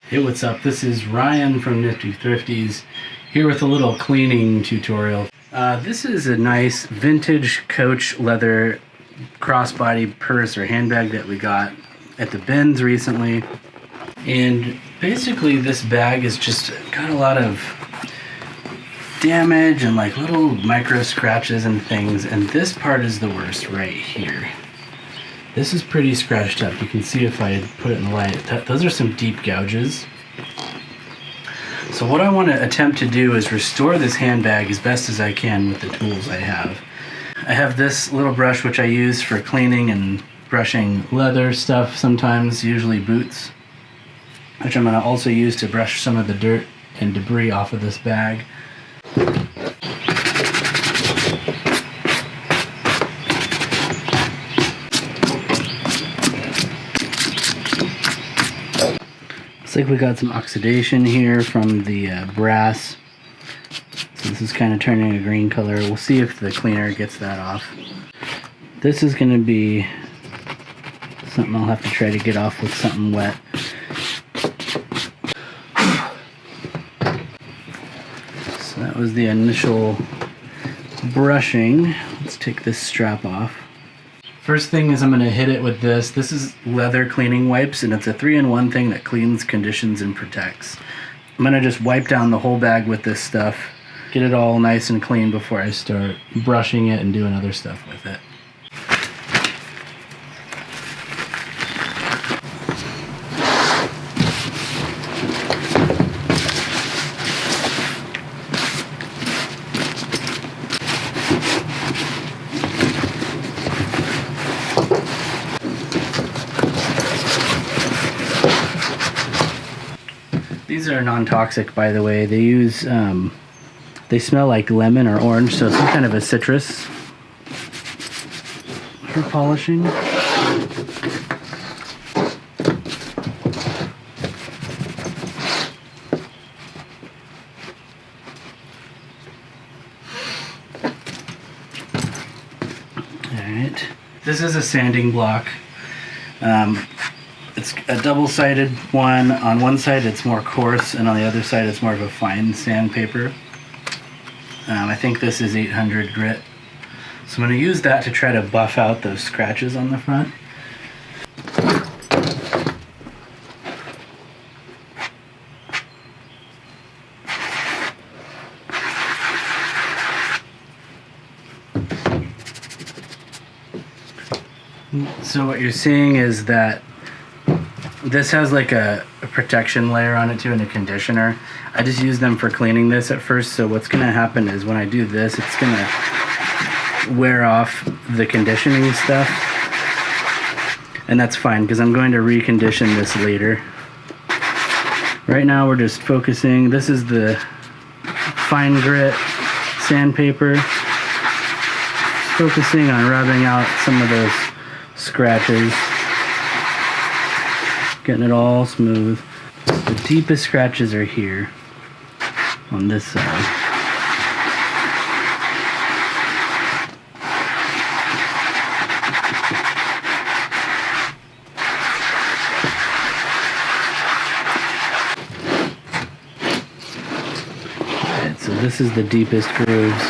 Hey, what's up? This is Ryan from NiftyThrifties here with a little cleaning tutorial. This is a nice vintage Coach leather crossbody purse or handbag that we got at the bins recently. And basically this bag has just got a lot of damage and like little micro scratches and things, and this part is the worst right here. This is pretty scratched up. You can see if I put it in the light, those are some deep gouges. So what I want to attempt to do is restore this handbag as best as I can with the tools I have. I have this little brush which I use for cleaning and brushing leather stuff sometimes, usually boots, which I'm going to also use to brush some of the dirt and debris off of this bag. Looks like we got some oxidation here from the brass. So this is kind of turning a green color. We'll see if the cleaner gets that off. This is going to be something I'll have to try to get off with something wet. So that was the initial brushing. Let's take this strap off. First thing is I'm going to hit it with this. This is leather cleaning wipes, and it's a 3-in-1 thing that cleans, conditions, and protects. I'm going to just wipe down the whole bag with this stuff, get it all nice and clean before I start brushing it and doing other stuff with it. These are non-toxic, by the way. They use, they smell like lemon or orange, so some kind of a citrus for polishing. Alright, this is a sanding block. It's a double-sided one. On one side it's more coarse, and on the other side it's more of a fine sandpaper. I think this is 800 grit. So I'm going to use that to try to buff out those scratches on the front. So what you're seeing is that this has like a protection layer on it too, and a conditioner. I just use them for cleaning this at first, so what's going to happen is when I do this, it's going to wear off the conditioning stuff. And that's fine, because I'm going to recondition this later. Right now we're just focusing, this is the fine grit sandpaper. Focusing on rubbing out some of those scratches. Getting it all smooth. The deepest scratches are here on this side. Alright, so this is the deepest grooves.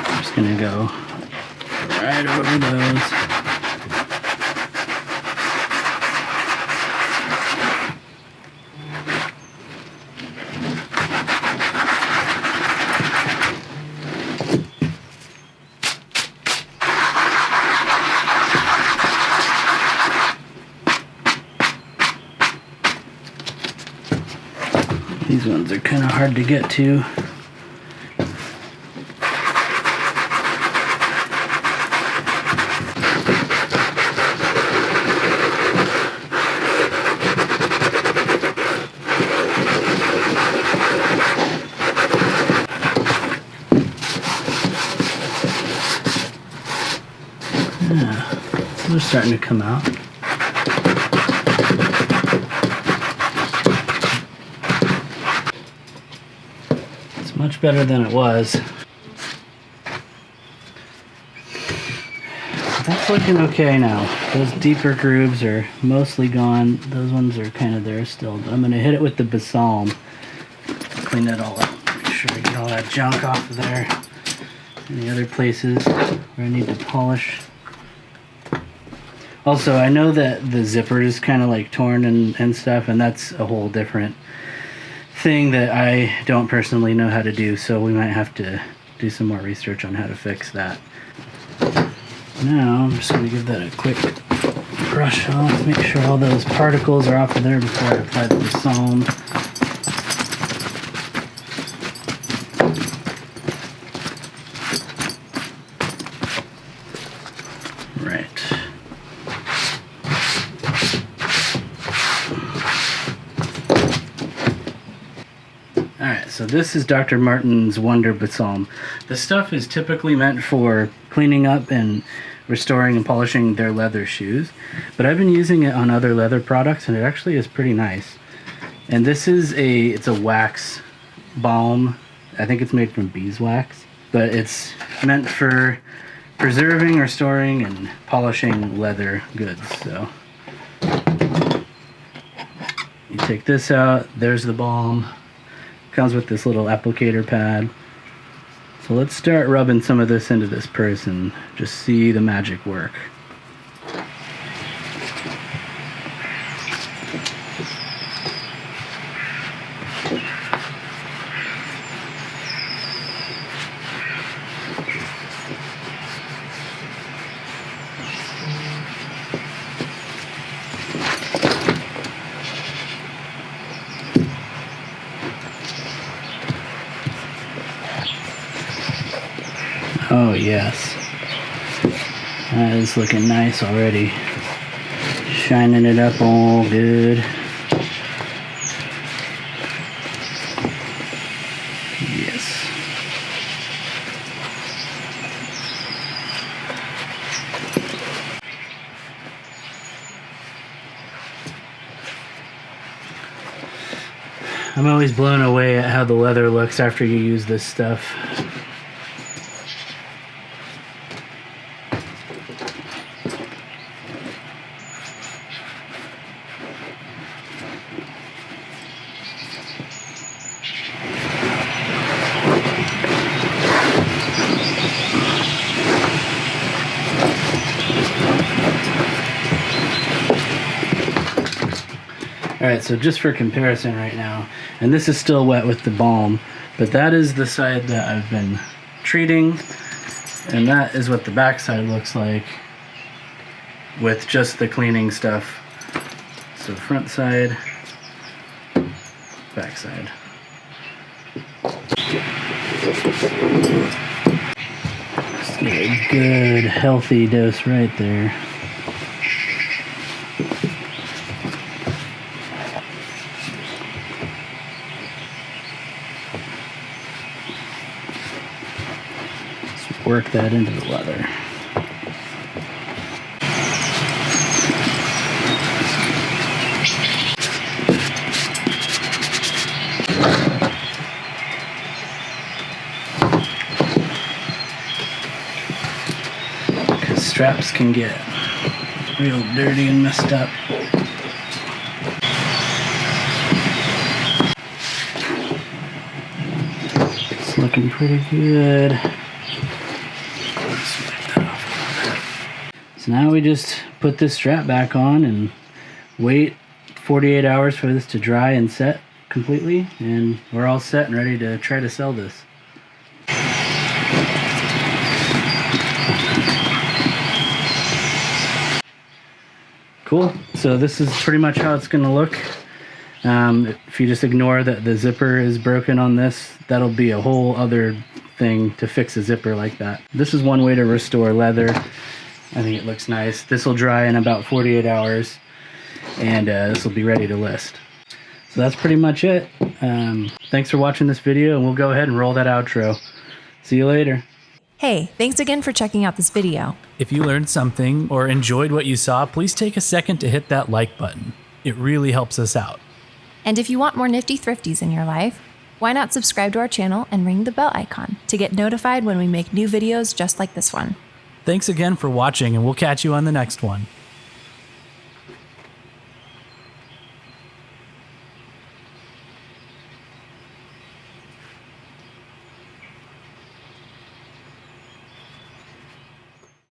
I'm just gonna go right over those. These ones are kind of hard to get to. Yeah, they're starting to come out. Much better than it was. That's looking okay now. Those deeper grooves are mostly gone. Those ones are kind of there still. But I'm going to hit it with the balsam. Clean that all up. Make sure I get all that junk off of there. Any other places where I need to polish. Also, I know that the zipper is kind of like torn and stuff, and that's a whole different thing that I don't personally know how to do, so we might have to do some more research on how to fix that. Now, I'm just going to give that a quick brush off, make sure all those particles are off of there before I apply the balsam. So this is Dr. Martin's Wonder Balsam. This stuff is typically meant for cleaning up and restoring and polishing their leather shoes, but I've been using it on other leather products and it actually is pretty nice. And this is it's a wax balm. I think it's made from beeswax, but it's meant for preserving, restoring, and polishing leather goods. So you take this out, there's the balm. Comes with this little applicator pad. So let's start rubbing some of this into this purse and just see the magic work. Oh yes, that is looking nice already. Shining it up all good. Yes. I'm always blown away at how the leather looks after you use this stuff. Alright, so just for comparison right now, and this is still wet with the balm, but that is the side that I've been treating, and that is what the back side looks like with just the cleaning stuff. So front side, back side. Just get a good healthy dose right there. Work that into the leather. Because straps can get real dirty and messed up. It's looking pretty good. So now we just put this strap back on and wait 48 hours for this to dry and set completely, and we're all set and ready to try to sell this. Cool. So this is pretty much how it's going to look. If you just ignore that the zipper is broken on this, that'll be a whole other thing to fix a zipper like that. This is one way to restore leather. I think it looks nice. This will dry in about 48 hours, and this will be ready to list. So that's pretty much it. Thanks for watching this video, and we'll go ahead and roll that outro. See you later. Hey, thanks again for checking out this video. If you learned something or enjoyed what you saw, please take a second to hit that like button. It really helps us out. And if you want more Nifty Thrifties in your life, why not subscribe to our channel and ring the bell icon to get notified when we make new videos just like this one. Thanks again for watching, and we'll catch you on the next one.